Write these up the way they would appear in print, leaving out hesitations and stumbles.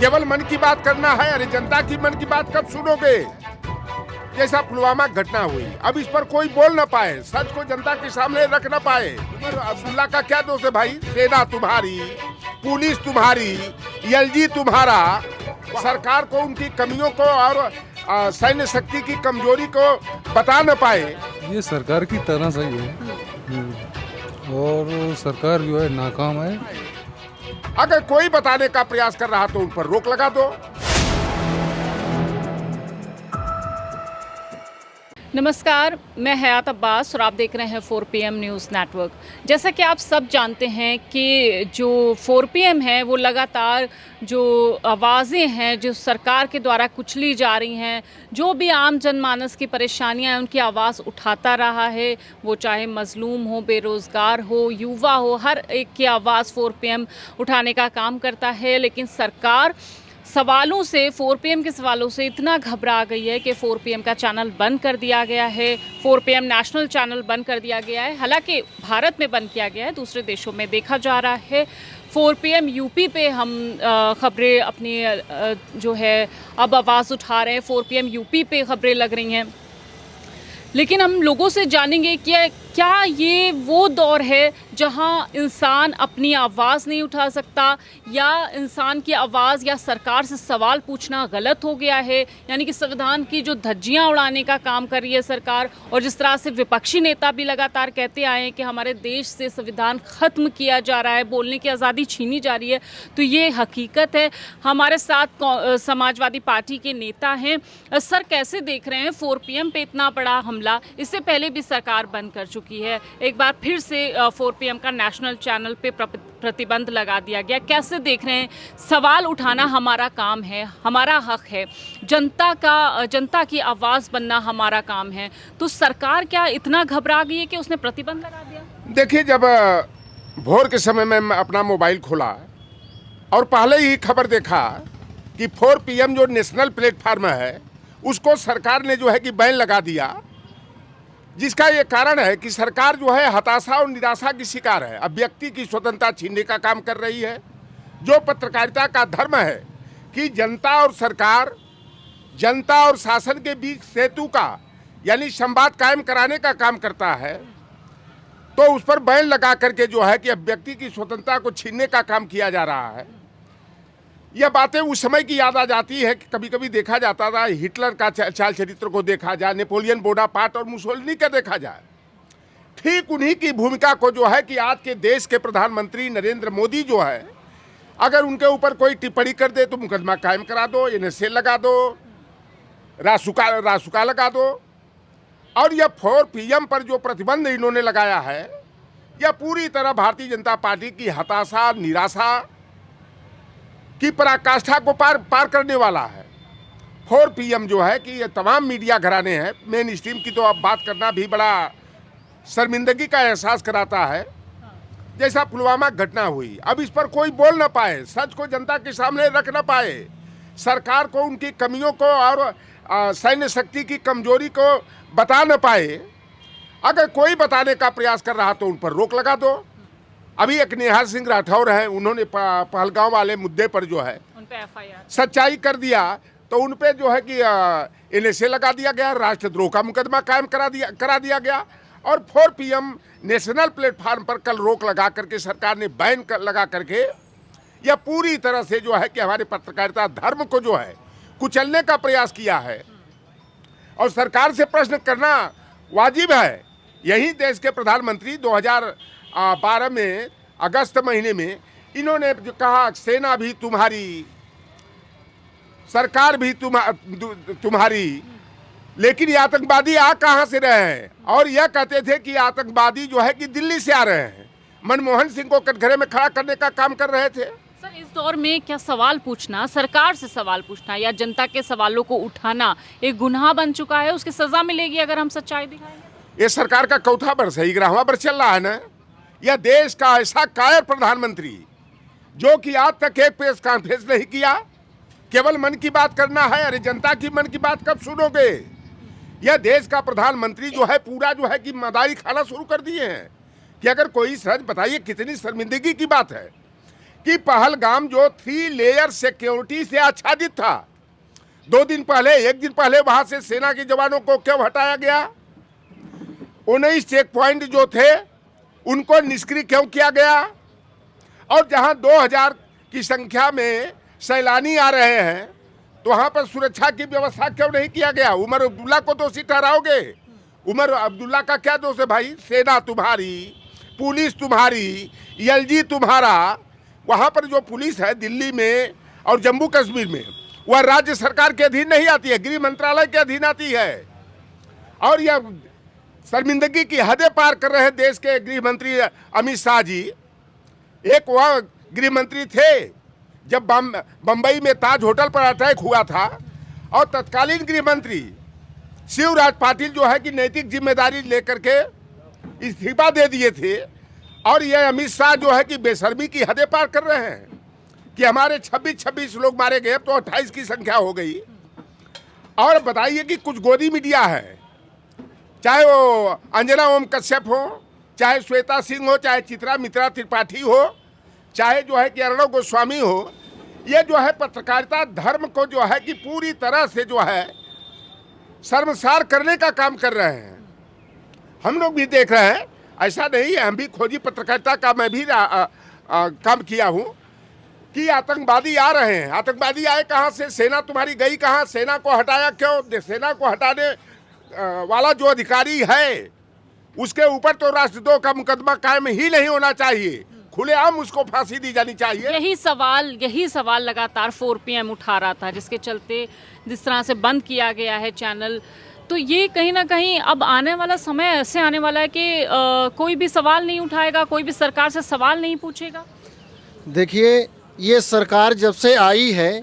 केवल मन की बात करना है। अरे जनता की मन की बात कब सुनोगे? जैसा पुलवामा घटना हुई, अब इस पर कोई बोल ना पाए, सच को जनता के सामने रख ना पाए। उमर अब्दुल्ला का क्या दोष है भाई? सेना तुम्हारी, पुलिस तुम्हारी, एलजी तुम्हारा, सरकार को उनकी कमियों को और सैन्य शक्ति की कमजोरी को बता न पाए। ये सरकार की तरह सही है और सरकार जो है नाकाम है। अगर कोई बताने का प्रयास कर रहा तो उन पर रोक लगा दो। नमस्कार, मैं हयात अब्बास और आप देख रहे हैं 4PM न्यूज़ नेटवर्क। जैसा कि आप सब जानते हैं कि जो 4PM है वो लगातार जो आवाज़ें हैं जो सरकार के द्वारा कुचली जा रही हैं, जो भी आम जनमानस की परेशानियां हैं उनकी आवाज़ उठाता रहा है। वो चाहे मजलूम हो, बेरोज़गार हो, युवा हो, हर एक की आवाज़ 4PM उठाने का काम करता है। लेकिन सरकार सवालों से 4PM के सवालों से इतना घबरा गई है कि 4PM का चैनल बंद कर दिया गया है। 4PM नेशनल चैनल बंद कर दिया गया है। हालांकि भारत में बंद किया गया है, दूसरे देशों में देखा जा रहा है। 4PM यूपी पे हम खबरें अपनी जो है अब आवाज़ उठा रहे हैं। 4PM यूपी पे खबरें लग रही हैं। लेकिन हम लोगों से जानेंगे कि क्या ये वो दौर है जहां इंसान अपनी आवाज़ नहीं उठा सकता, या इंसान की आवाज़ या सरकार से सवाल पूछना गलत हो गया है। यानी कि संविधान की जो धज्जियां उड़ाने का काम कर रही है सरकार, और जिस तरह से विपक्षी नेता भी लगातार कहते आए हैं कि हमारे देश से संविधान ख़त्म किया जा रहा है, बोलने की आज़ादी छीनी जा रही है, तो ये हकीकत है। हमारे साथ समाजवादी पार्टी के नेता हैं। सर, कैसे देख रहे हैं 4PM पे इतना बड़ा हमला? इससे पहले भी सरकार बंद कर चुकी है, एक बार फिर से 4PM का नेशनल चैनल पे प्रतिबंध लगा दिया गया। कैसे देख रहे हैं? सवाल उठाना हमारा काम है, हमारा हक है, जनता की आवाज़ बनना हमारा काम है। तो सरकार क्या इतना घबरा गई है कि उसने प्रतिबंध लगा दिया? देखिए, जब भोर के समय में मैं अपना मोबाइल खोला और पहले ही खबर देखा कि 4PM जो नेशनल प्लेटफार्म है उसको सरकार ने जो है कि बैन लगा दिया, जिसका ये कारण है कि सरकार जो है हताशा और निराशा की शिकार है। अब व्यक्ति की स्वतंत्रता छीनने का काम कर रही है। जो पत्रकारिता का धर्म है कि जनता और सरकार, जनता और शासन के बीच सेतु का यानी संवाद कायम कराने का काम करता है, तो उस पर बैन लगा करके जो है कि अब व्यक्ति की स्वतंत्रता को छीनने का काम किया जा रहा है। यह बातें उस समय की याद आ जाती है कि कभी कभी देखा जाता था हिटलर का चाल चरित्र को देखा जाए, नेपोलियन बोनापार्ट और मुसोलिनी का देखा जाए। ठीक उन्हीं की भूमिका को जो है कि आज के देश के प्रधानमंत्री नरेंद्र मोदी जो है, अगर उनके ऊपर कोई टिप्पणी कर दे तो मुकदमा कायम करा दो, NSA लगा दो, रासुका लगा दो। और यह 4PM पर जो प्रतिबंध इन्होंने लगाया है, यह पूरी तरह भारतीय जनता पार्टी की हताशा, निराशा की पराकाष्ठा को पार करने वाला है। 4PM जो है कि ये तमाम मीडिया घराने हैं, मेन स्ट्रीम की तो अब बात करना भी बड़ा शर्मिंदगी का एहसास कराता है। जैसा पुलवामा घटना हुई, अब इस पर कोई बोल ना पाए, सच को जनता के सामने रख ना पाए, सरकार को उनकी कमियों को और सैन्य शक्ति की कमजोरी को बता न पाए। अगर कोई बताने का प्रयास कर रहा तो उन पर रोक लगा दो। अभी एक नेहा सिंह राठौर है, उन्होंने पहलगांव वाले मुद्दे पर जो है उन पे FIR सच्चाई कर दिया, तो उन पे जो है कि NSA लगा दिया गया, राष्ट्रद्रोह का मुकदमा कायम करा दिया गया। और 4PM नेशनल प्लेटफार्म पर कल रोक लगा करके सरकार ने बैन लगा करके यह पूरी तरह से जो है कि हमारे पत्रकारिता धर्म को जो है कुचलने का प्रयास किया है। और सरकार से प्रश्न करना वाजिब है। यही देश के प्रधानमंत्री 2012 में अगस्त महीने में इन्होंने जो कहा, सेना भी तुम्हारी, सरकार भी तुम्हारी, लेकिन ये आतंकवादी आ कहां से रहे हैं? और यह कहते थे कि आतंकवादी जो है कि दिल्ली से आ रहे हैं, मनमोहन सिंह को कटघरे में खड़ा करने का काम कर रहे थे। सर, इस दौर में क्या सवाल पूछना, सरकार से सवाल पूछना या जनता के सवालों को उठाना एक गुनाह बन चुका है? उसकी सजा मिलेगी अगर हम सच्चाई दिखाएंगे? ये सरकार का चौथा वर्ष है, 11वां वर्ष चल रहा है ना। यह देश का ऐसा कायर प्रधानमंत्री जो कि आज तक एक प्रेस कॉन्फ्रेंस नहीं किया, केवल मन की बात करना है। अरे जनता की मन की बात कब सुनोगे? यह देश का प्रधानमंत्री जो है पूरा जो है कि मदारी खाना शुरू कर दिए हैं कि अगर कोई सच बताइए, कितनी शर्मिंदगी की बात है कि पहलगाम जो 3 लेयर सिक्योरिटी से आच्छादित था, 2 दिन पहले, 1 दिन पहले वहां से सेना के जवानों को क्यों हटाया गया? 19 चेक पॉइंट जो थे उनको निष्क्रिय क्यों किया गया? और जहां 2000 की संख्या में सैलानी आ रहे हैं तो वहां पर सुरक्षा की व्यवस्था क्यों नहीं किया गया? उमर अब्दुल्ला को दोषी ठहराओगे? उमर अब्दुल्ला का क्या दोष है भाई? सेना तुम्हारी, पुलिस तुम्हारी, एलजी तुम्हारा। वहां पर जो पुलिस है दिल्ली में और जम्मू कश्मीर में, वह राज्य सरकार के अधीन नहीं आती है, गृह मंत्रालय के अधीन आती है। और यह शर्मिंदगी की हदें पार कर रहे देश के गृह मंत्री अमित शाह जी। एक वह गृह मंत्री थे जब बम्बई में ताज होटल पर अटैक हुआ था, और तत्कालीन गृह मंत्री शिवराज पाटिल जो है कि नैतिक जिम्मेदारी लेकर के इस्तीफा दे दिए थे। और यह अमित शाह जो है कि बेशर्मी की हदें पार कर रहे हैं कि हमारे 26 लोग मारे गए, तो 28 की संख्या हो गई। और बताइए कि कुछ गोदी मीडिया है, चाहे वो अंजना ओम कश्यप हो, चाहे श्वेता सिंह हो, चाहे चित्रा मित्रा त्रिपाठी हो, चाहे जो है कि अर्णव गोस्वामी हो, ये जो है पत्रकारिता धर्म को जो है कि पूरी तरह से जो है शर्मसार करने का काम कर रहे हैं। हम लोग भी देख रहे हैं, ऐसा नहीं है, हम भी खोजी पत्रकारिता का मैं भी काम किया हूँ कि आतंकवादी आ रहे हैं। आतंकवादी आए कहाँ से? सेना तुम्हारी गई कहाँ? सेना को हटाया क्यों? सेना को हटाने वाला जो अधिकारी है उसके ऊपर तो राष्ट्रद्रोह का मुकदमा कायम ही नहीं होना चाहिए, खुलेआम उसको फांसी दी जानी चाहिए। यही सवाल लगातार 4 PM उठा रहा था, जिसके चलते जिस तरह से बंद किया गया है चैनल। तो ये कहीं ना कहीं अब आने वाला समय ऐसे आने वाला है कि कोई भी सवाल नहीं उठाएगा, कोई भी सरकार से सवाल नहीं पूछेगा। देखिए, ये सरकार जब से आई है,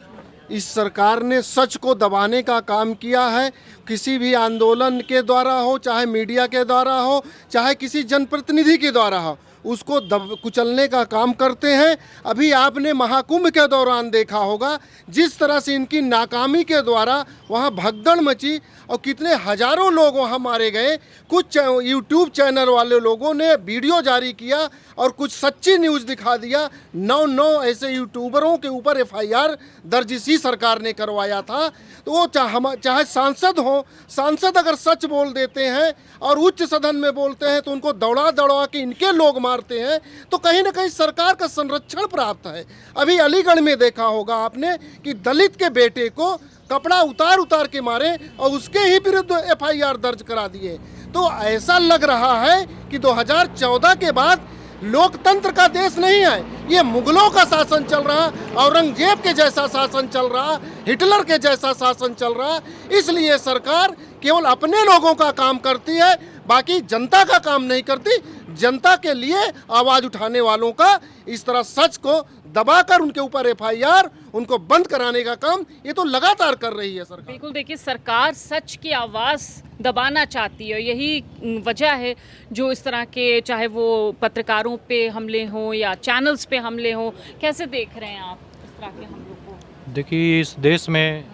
इस सरकार ने सच को दबाने का काम किया है। किसी भी आंदोलन के द्वारा हो, चाहे मीडिया के द्वारा हो, चाहे किसी जनप्रतिनिधि के द्वारा हो, उसको कुचलने का काम करते हैं। अभी आपने महाकुंभ के दौरान देखा होगा जिस तरह से इनकी नाकामी के द्वारा वहाँ भगदड़ मची और कितने हजारों लोग वहाँ मारे गए। कुछ यूट्यूब चैनल वाले लोगों ने वीडियो जारी किया और कुछ सच्ची न्यूज़ दिखा दिया। 9 ऐसे यूट्यूबरों के ऊपर FIR दर्ज इसी सरकार ने करवाया था। तो वो चाहे सांसद हो, सांसद अगर सच बोल देते हैं और उच्च सदन में बोलते हैं तो उनको दौड़ा दौड़ा के इनके लोग मारते हैं, तो कहीं ना कहीं सरकार का संरक्षण प्राप्त है। अभी अलीगढ़ में देखा होगा आपने कि दलित के बेटे को कपड़ा उतार के मारे और उसके ही विरुद्ध FIR दर्ज करा दिए। तो ऐसा लग रहा है कि 2014 के बाद लोकतंत्र का देश नहीं है, ये मुगलों का शासन चल रहा, औरंगजेब के जैसा शासन चल रहा, हिटलर के जैसा शासन चल रहा। इसलिए सरकार केवल अपने लोगों का काम करती है, बाकी जनता का काम नहीं करती। जनता के लिए आवाज़ उठाने वालों का इस तरह सच को दबाकर उनके ऊपर FIR, उनको बंद कराने का काम ये तो लगातार कर रही है सरकार। बिल्कुल, देखिए सरकार सच की आवाज़ दबाना चाहती है, यही वजह है जो इस तरह के, चाहे वो पत्रकारों पे हमले हों या चैनल्स पे हमले हों। कैसे देख रहे हैं आप इस तरह के हमलों को? देखिए, इस देश में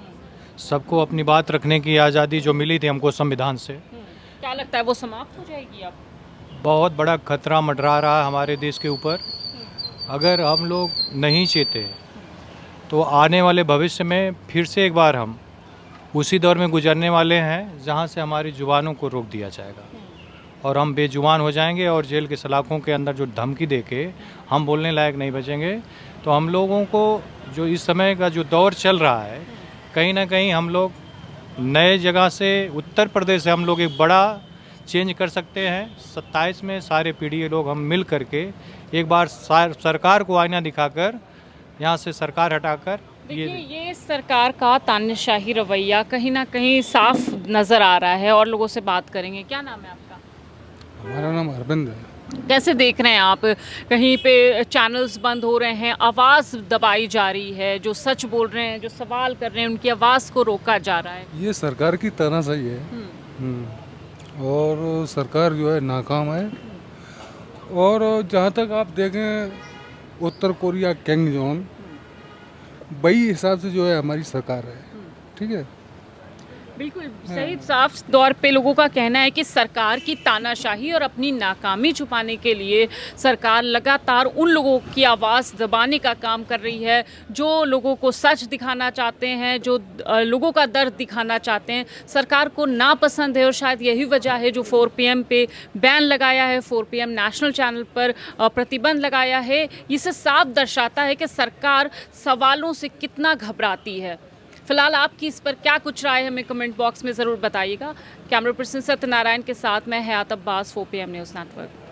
सबको अपनी बात रखने की आज़ादी जो मिली थी हमको संविधान से, क्या लगता है वो समाप्त हो जाएगी अब? बहुत बड़ा खतरा मंडरा रहा है हमारे देश के ऊपर। अगर हम लोग नहीं चेते तो आने वाले भविष्य में फिर से एक बार हम उसी दौर में गुजरने वाले हैं जहां से हमारी जुबानों को रोक दिया जाएगा और हम बेजुबान हो जाएंगे और जेल के सलाखों के अंदर जो धमकी दे के हम बोलने लायक नहीं बचेंगे। तो हम लोगों को जो इस समय का जो दौर चल रहा है, कहीं ना कहीं हम लोग नए जगह से, उत्तर प्रदेश से हम लोग एक बड़ा चेंज कर सकते हैं। 27 में सारे पीढ़ी लोग हम मिल करके एक बार सरकार को आईना दिखाकर यहाँ से सरकार हटाकर, देखिए ये सरकार का तानाशाही रवैया कहीं ना कहीं साफ नज़र आ रहा है। और लोगों से बात करेंगे। क्या नाम है आपका? हमारा नाम अरविंद है। कैसे देख रहे हैं आप, कहीं पे चैनल्स बंद हो रहे हैं, आवाज़ दबाई जा रही है, जो सच बोल रहे हैं, जो सवाल कर रहे हैं, उनकी आवाज़ को रोका जा रहा है? ये सरकार की तानाशाही है। और सरकार जो है नाकाम है। और जहाँ तक आप देखें उत्तर कोरिया किंग जोन, वही हिसाब से जो है हमारी सरकार है। ठीक है, बिल्कुल सही, साफ तौर पे लोगों का कहना है कि सरकार की तानाशाही और अपनी नाकामी छुपाने के लिए सरकार लगातार उन लोगों की आवाज़ दबाने का काम कर रही है जो लोगों को सच दिखाना चाहते हैं, जो लोगों का दर्द दिखाना चाहते हैं। सरकार को नापसंद है और शायद यही वजह है जो 4 PM पे बैन लगाया है, 4 PM नेशनल चैनल पर प्रतिबंध लगाया है। इससे साफ दर्शाता है कि सरकार सवालों से कितना घबराती है। फिलहाल आपकी इस पर क्या कुछ राय है, हमें कमेंट बॉक्स में ज़रूर बताइएगा। कैमरा पर्सन सत्यनारायण के साथ मैं हयात अब्बास, 4 PM न्यूज़ नेटवर्क।